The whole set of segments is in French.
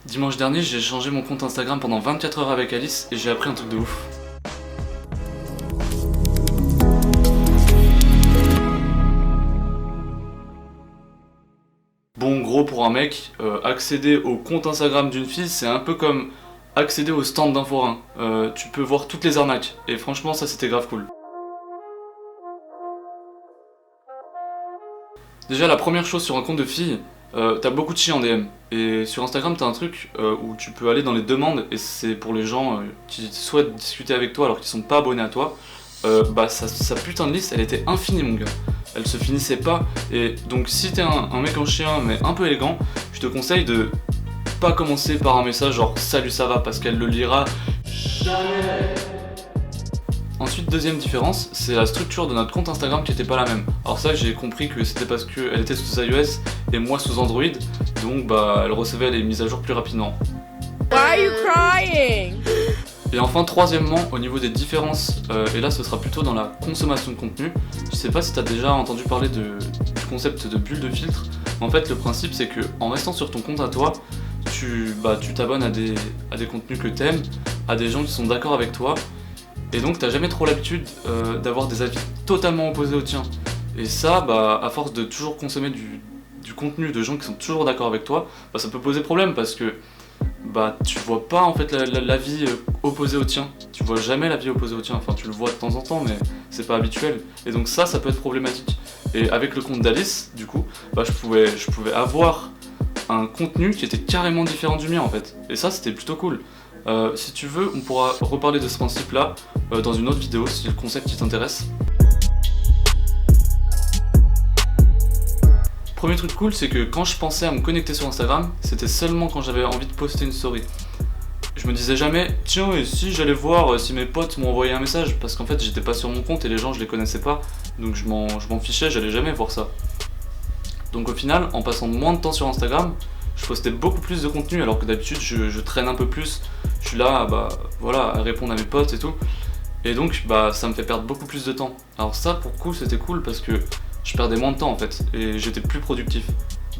Dimanche dernier, j'ai changé mon compte Instagram pendant 24 heures avec Alice et j'ai appris un truc de ouf. Bon, gros, pour un mec, accéder au compte Instagram d'une fille, c'est un peu comme accéder au stand d'un forain. Tu peux voir toutes les arnaques, et franchement, ça c'était grave cool. Déjà, la première chose sur un compte de fille, t'as beaucoup de chiens en DM. Et sur Instagram, t'as un truc où tu peux aller dans les demandes, et c'est pour les gens qui souhaitent discuter avec toi alors qu'ils sont pas abonnés à toi. Sa putain de liste, elle était infinie, mon gars. Elle se finissait pas. Et donc, si t'es un mec en chien, mais un peu élégant, je te conseille de pas commencer par un message genre salut, ça va, parce qu'elle le lira jamais. Ensuite, deuxième différence, c'est la structure de notre compte Instagram qui était pas la même. Alors ça, j'ai compris que c'était parce qu'elle était sous iOS et moi sous Android, donc elle recevait les mises à jour plus rapidement. Why are you crying? Et enfin, troisièmement, au niveau des différences, et là ce sera plutôt dans la consommation de contenu, je sais pas si t'as déjà entendu parler du concept de bulle de filtre. En fait, le principe c'est que en restant sur ton compte à toi, tu t'abonnes à des contenus que t'aimes, à des gens qui sont d'accord avec toi, et donc t'as jamais trop l'habitude d'avoir des avis totalement opposés aux tiens. Et ça, à force de toujours consommer du contenu de gens qui sont toujours d'accord avec toi, ça peut poser problème parce que tu vois pas en fait l'avis opposé au tien. Tu vois jamais l'avis opposé au tien, enfin tu le vois de temps en temps mais c'est pas habituel. Et donc ça peut être problématique. Et avec le compte d'Alice, du coup, je pouvais avoir un contenu qui était carrément différent du mien en fait. Et ça c'était plutôt cool. Si tu veux, on pourra reparler de ce principe-là dans une autre vidéo si le concept qui t'intéresse. Premier truc cool, c'est que quand je pensais à me connecter sur Instagram, c'était seulement quand j'avais envie de poster une story. Je me disais jamais, tiens, et si j'allais voir si mes potes m'ont envoyé un message, parce qu'en fait j'étais pas sur mon compte et les gens je les connaissais pas, donc je m'en fichais, j'allais jamais voir ça. Donc au final, en passant moins de temps sur Instagram, je postais beaucoup plus de contenu alors que d'habitude je traîne un peu plus, je suis là à répondre à mes potes et tout, et donc ça me fait perdre beaucoup plus de temps. Alors ça pour le coup c'était cool parce que je perdais moins de temps en fait et j'étais plus productif.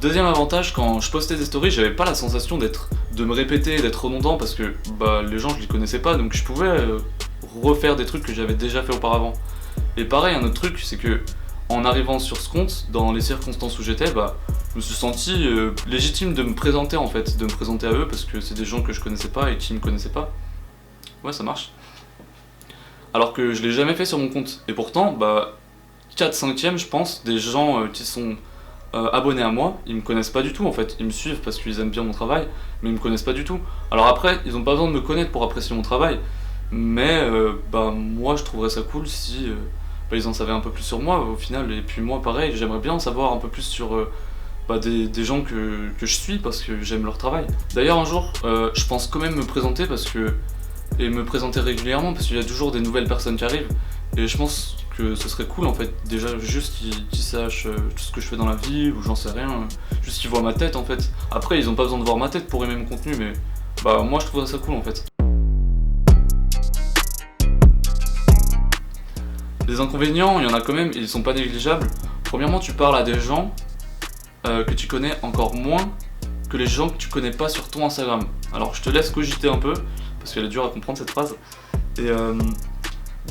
Deuxième avantage, quand je postais des stories, j'avais pas la sensation de me répéter, d'être redondant parce que les gens je les connaissais pas, donc je pouvais refaire des trucs que j'avais déjà fait auparavant. Et pareil, un autre truc, c'est que en arrivant sur ce compte, dans les circonstances où j'étais, je me suis senti légitime de me présenter en fait, de me présenter à eux parce que c'est des gens que je connaissais pas et qui me connaissaient pas. Ouais, ça marche. Alors que je l'ai jamais fait sur mon compte. Et pourtant, 4/5 je pense, des gens qui sont abonnés à moi, ils me connaissent pas du tout en fait. Ils me suivent parce qu'ils aiment bien mon travail, mais ils me connaissent pas du tout. Alors après, ils ont pas besoin de me connaître pour apprécier mon travail, mais moi je trouverais ça cool si ils en savaient un peu plus sur moi au final. Et puis moi pareil, j'aimerais bien en savoir un peu plus sur des gens que je suis parce que j'aime leur travail. D'ailleurs un jour, je pense quand même me présenter et me présenter régulièrement parce qu'il y a toujours des nouvelles personnes qui arrivent. Et je pense que ce serait cool en fait, déjà juste qu'ils sachent tout ce que je fais dans la vie ou j'en sais rien, juste qu'ils voient ma tête en fait. Après ils ont pas besoin de voir ma tête pour aimer mon contenu mais moi je trouverais ça cool en fait. Les inconvénients, il y en a quand même et ils sont pas négligeables. Premièrement, tu parles à des gens que tu connais encore moins que les gens que tu connais pas sur ton Instagram. Alors je te laisse cogiter un peu parce qu'elle est dure à comprendre cette phrase. Et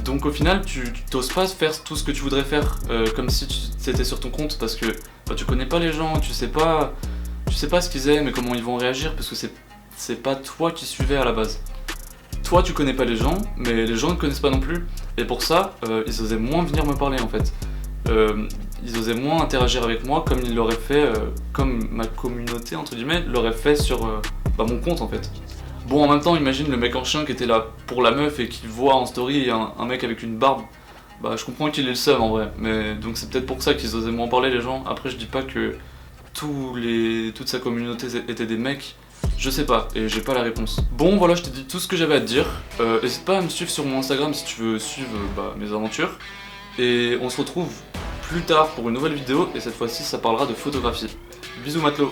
donc au final, tu t'oses pas faire tout ce que tu voudrais faire comme si tu étais sur ton compte parce que tu connais pas les gens, tu sais pas ce qu'ils aiment et comment ils vont réagir parce que c'est pas toi qui suivais à la base. Toi tu connais pas les gens, mais les gens ne connaissent pas non plus. Et pour ça, ils osaient moins venir me parler en fait. Ils osaient moins interagir avec moi comme ils l'auraient fait, comme ma communauté entre guillemets l'aurait fait sur mon compte en fait. Bon, en même temps, imagine le mec en chien qui était là pour la meuf et qui voit en story un mec avec une barbe. Je comprends qu'il ait le seum en vrai, mais donc c'est peut-être pour ça qu'ils osaient moins parler les gens. Après, je dis pas que toute sa communauté étaient des mecs, je sais pas, et j'ai pas la réponse. Bon, voilà, je t'ai dit tout ce que j'avais à te dire. N'hésite pas à me suivre sur mon Instagram si tu veux suivre mes aventures. Et on se retrouve plus tard pour une nouvelle vidéo, et cette fois-ci, ça parlera de photographie. Bisous matelot.